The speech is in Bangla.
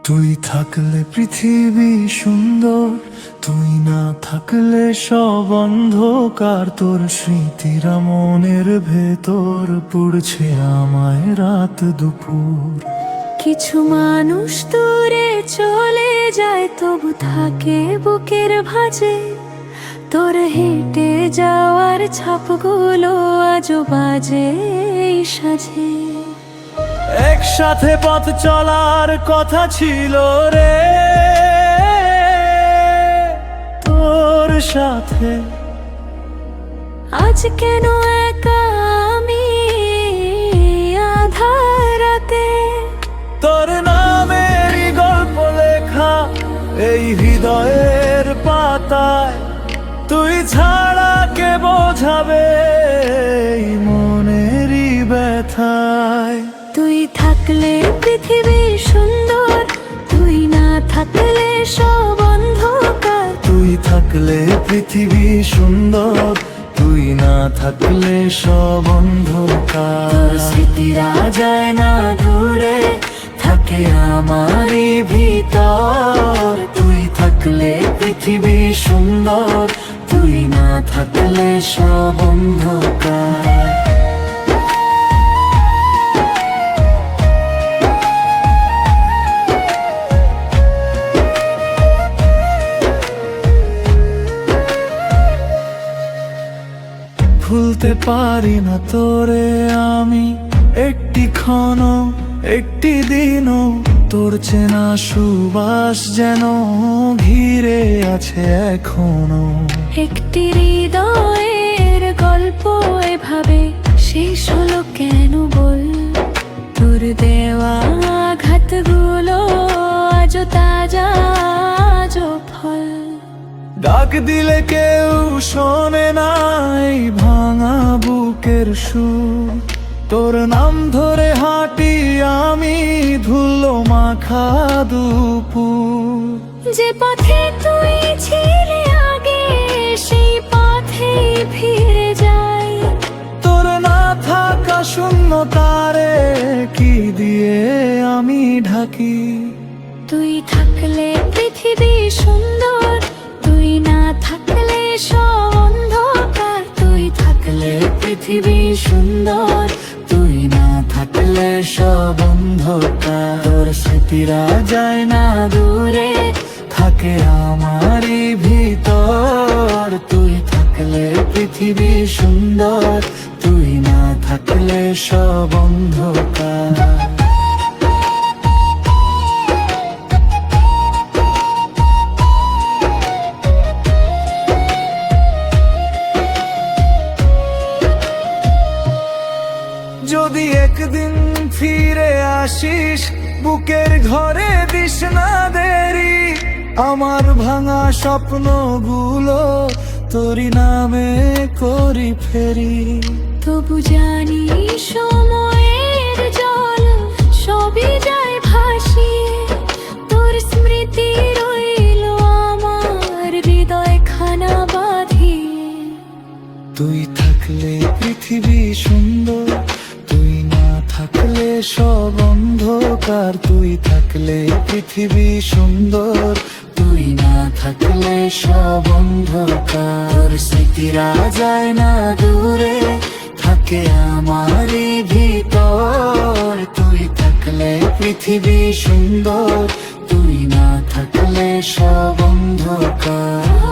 তুই থাকলে পৃথিবী সুন্দর, তুই না থাকলে সব অন্ধকার। তোর স্মৃতিরা মনের ভেতর পুড়ছে আমায় রাত দুপুর। কিছু মানুষ দূরে চলে যায়, তবু থাকে বুকের ভাঁজে। তোর হেঁটে যাওয়ার ছাপগুলো আজও বাজে এই সাজে। একসাথে পথ চলার কথা ছিল রে তোর সাথে, আজ কেন একা আমি আধার রাতে। তোর নামেরই গল্প লেখা এই হৃদয়ের পাতায়, তুই ছাড়া কে বোঝাবে এই মনেরই ব্যথায়। তুই থাকলে পৃথিবী সুন্দর, তুই না থাকলে সব অন্ধকার। তুই থাকলে পৃথিবী সুন্দর, তুই না থাকলে সব অন্ধকার। তোর স্মৃতিরা যায় না দূরে, থাকে আমারই ভিতর। তুই থাকলে পৃথিবী সুন্দর, তুই না থাকলে সব অন্ধকার। ভুলতে পারি না তোরে আমি একটি ক্ষণ, একটি দিনও। তোর চেনা সুবাস যেন ঘিরে আছে এখনো। একটি হৃদয়ের গল্প এভাবে শেষ হলো কেন বল। তোর দেওয়া আঘাতগুলো আজও তাজা, আজও ফল। ডাক দিলে কেউ শোনে না এই ভাঙা বুকের সুর। তোর নাম ধরে হাঁটি আমি ধুলো মাখা দুপুর। যে পথে তুই ছিলে আগে সেই পথেই ফিরে যাই। তোর না থাকা শূন্যতারে কি দিয়ে আমি ঢাকি। তুই থাকলে পৃথিবী সুন্দর, তুই না থাকলে সব অন্ধকার। তুই থাকলে পৃথিবী সুন্দর, তুই না থাকলে সব অন্ধকার। তোর স্মৃতিরা যায় না দূরে, থাকে আমারই ভিতর। তুই থাকলে পৃথিবী সুন্দর, তুই না থাকলে সব অন্ধকার। যদি একদিন ফিরে আসিস বুকের ঘরে দিস না দেরি। আমার ভাঙা স্বপ্নগুলো তোরই নামে করি ফেরি। তবু জানি সময়ের জল সবই যায় ভাসিয়ে। তোর স্মৃতি রইল আমার হৃদয় খানা বাঁধিয়ে। তুই থাকলে পৃথিবী সুন্দর, তুই না থাকলে সব অন্ধকার। তুই থাকলে পৃথিবী সুন্দর, তুই না থাকলে সব অন্ধকার। তোর স্মৃতিরা যায় না দূরে, থাকে আমারই ভিতর। তুই থাকলে পৃথিবী সুন্দর, তুই না থাকলে সব অন্ধকার।